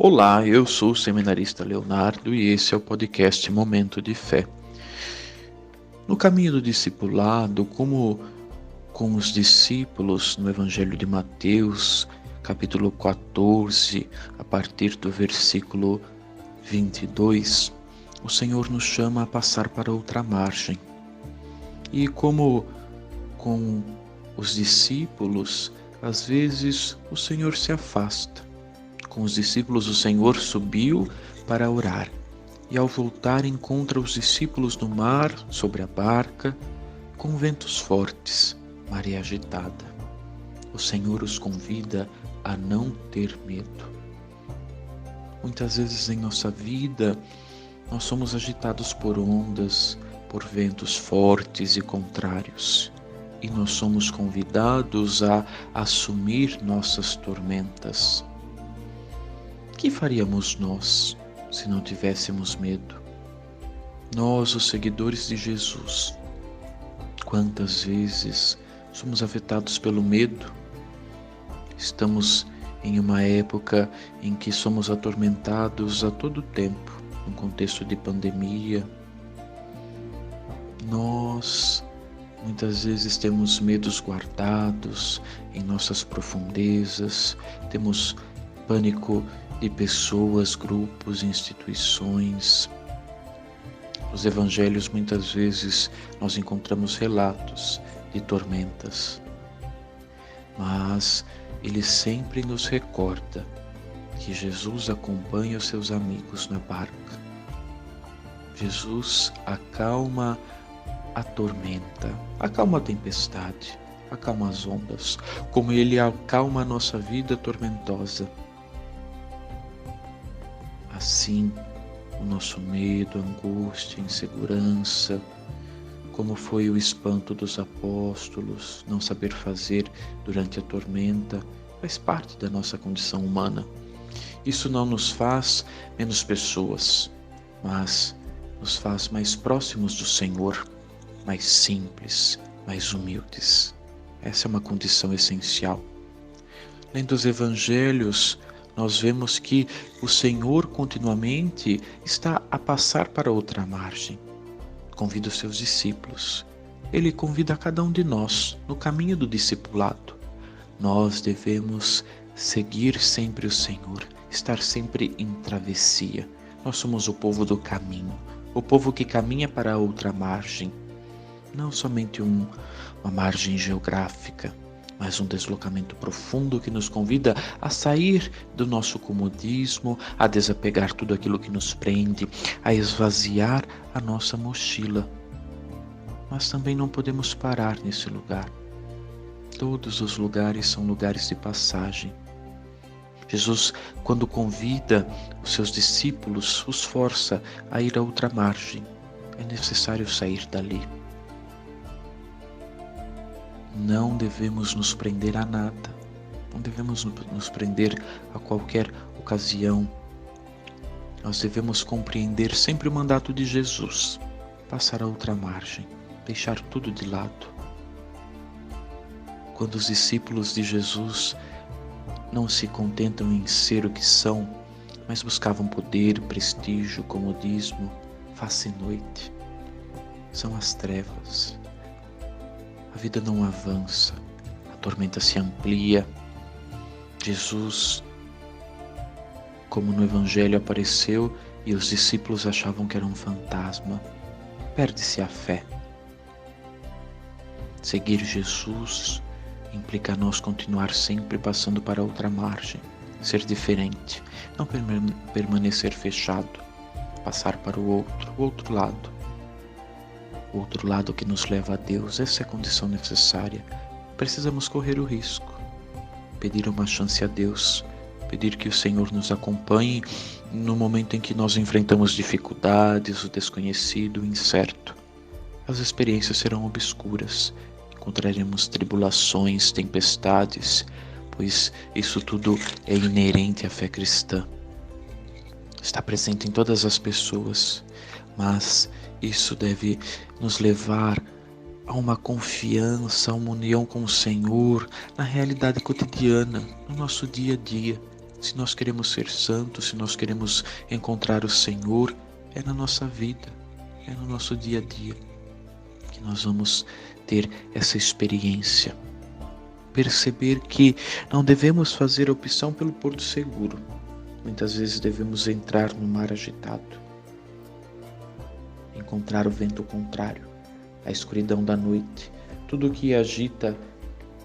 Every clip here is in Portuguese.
Olá, eu sou o seminarista Leonardo e esse é o podcast Momento de Fé. No caminho do discipulado, como com os discípulos no Evangelho de Mateus, capítulo 14, a partir do versículo 22, o Senhor nos chama a passar para outra margem. E como com os discípulos, às vezes o Senhor se afasta. Com os discípulos, o Senhor subiu para orar, e ao voltar encontra os discípulos no mar, sobre a barca, com ventos fortes, maré agitada. O Senhor os convida a não ter medo. Muitas vezes em nossa vida, nós somos agitados por ondas, por ventos fortes e contrários, e nós somos convidados a assumir nossas tormentas. O que faríamos nós se não tivéssemos medo? Nós, os seguidores de Jesus, quantas vezes somos afetados pelo medo? Estamos em uma época em que somos atormentados a todo tempo, num contexto de pandemia. Nós, muitas vezes, temos medos guardados em nossas profundezas, temos pânico de pessoas, grupos, instituições. Nos evangelhos, muitas vezes, nós encontramos relatos de tormentas, mas ele sempre nos recorda que Jesus acompanha os seus amigos na barca. Jesus acalma a tormenta, acalma a tempestade, acalma as ondas, como ele acalma a nossa vida tormentosa. Assim, o nosso medo, angústia, insegurança, como foi o espanto dos apóstolos, não saber fazer durante a tormenta, faz parte da nossa condição humana. Isso não nos faz menos pessoas, mas nos faz mais próximos do Senhor, mais simples, mais humildes. Essa é uma condição essencial. Lendo os evangelhos, nós vemos que o Senhor continuamente está a passar para outra margem. Convida os seus discípulos. Ele convida a cada um de nós no caminho do discipulado. Nós devemos seguir sempre o Senhor, estar sempre em travessia. Nós somos o povo do caminho, o povo que caminha para outra margem. Não somente uma margem geográfica, mas um deslocamento profundo que nos convida a sair do nosso comodismo, a desapegar tudo aquilo que nos prende, a esvaziar a nossa mochila. Mas também não podemos parar nesse lugar. Todos os lugares são lugares de passagem. Jesus, quando convida os seus discípulos, os força a ir a outra margem. É necessário sair dali. Não devemos nos prender a nada, não devemos nos prender a qualquer ocasião. Nós devemos compreender sempre o mandato de Jesus, passar a outra margem, deixar tudo de lado. Quando os discípulos de Jesus não se contentam em ser o que são, mas buscavam poder, prestígio, comodismo, face e noite, são as trevas. A vida não avança, a tormenta se amplia. Jesus, como no Evangelho, apareceu e os discípulos achavam que era um fantasma. Perde-se a fé. Seguir Jesus implica nós continuar sempre passando para outra margem, ser diferente, não permanecer fechado, passar para o outro lado. O outro lado que nos leva a Deus, essa é a condição necessária. Precisamos correr o risco, pedir uma chance a Deus, pedir que o Senhor nos acompanhe no momento em que nós enfrentamos dificuldades, o desconhecido, o incerto. As experiências serão obscuras, encontraremos tribulações, tempestades, pois isso tudo é inerente à fé cristã. Está presente em todas as pessoas, mas isso deve nos levar a uma confiança, a uma união com o Senhor na realidade cotidiana, no nosso dia a dia. Se nós queremos ser santos, se nós queremos encontrar o Senhor, é na nossa vida, é no nosso dia a dia que nós vamos ter essa experiência. Perceber que não devemos fazer a opção pelo porto seguro. Muitas vezes devemos entrar no mar agitado, encontrar o vento contrário, a escuridão da noite, tudo que agita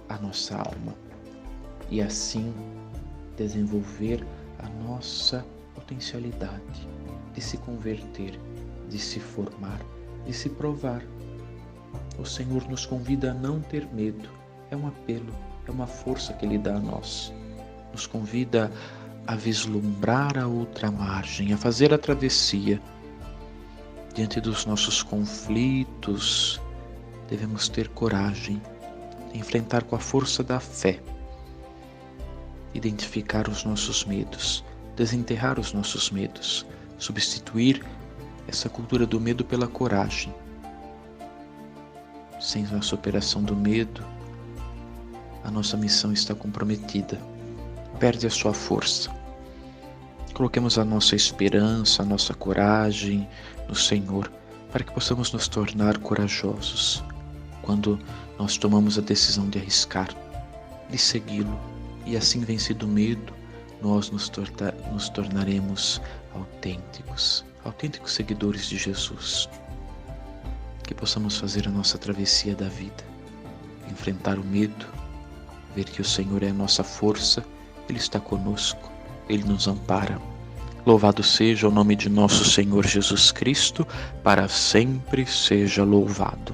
a nossa alma, e assim desenvolver a nossa potencialidade de se converter, de se formar, de se provar. O Senhor nos convida a não ter medo. É um apelo, é uma força que Ele dá a nós. Nos convida a vislumbrar a outra margem, a fazer a travessia. Diante dos nossos conflitos, devemos ter coragem de enfrentar com a força da fé, identificar os nossos medos, desenterrar os nossos medos, substituir essa cultura do medo pela coragem. Sem a superação do medo, a nossa missão está comprometida, perde a sua força. Coloquemos a nossa esperança, a nossa coragem no Senhor, para que possamos nos tornar corajosos quando nós tomamos a decisão de arriscar, de segui-lo, e assim vencido o medo, nós nos tornaremos autênticos seguidores de Jesus. Que possamos fazer a nossa travessia da vida, enfrentar o medo, ver que o Senhor é a nossa força, Ele está conosco, Ele nos ampara. Louvado seja o nome de nosso Senhor Jesus Cristo, para sempre seja louvado.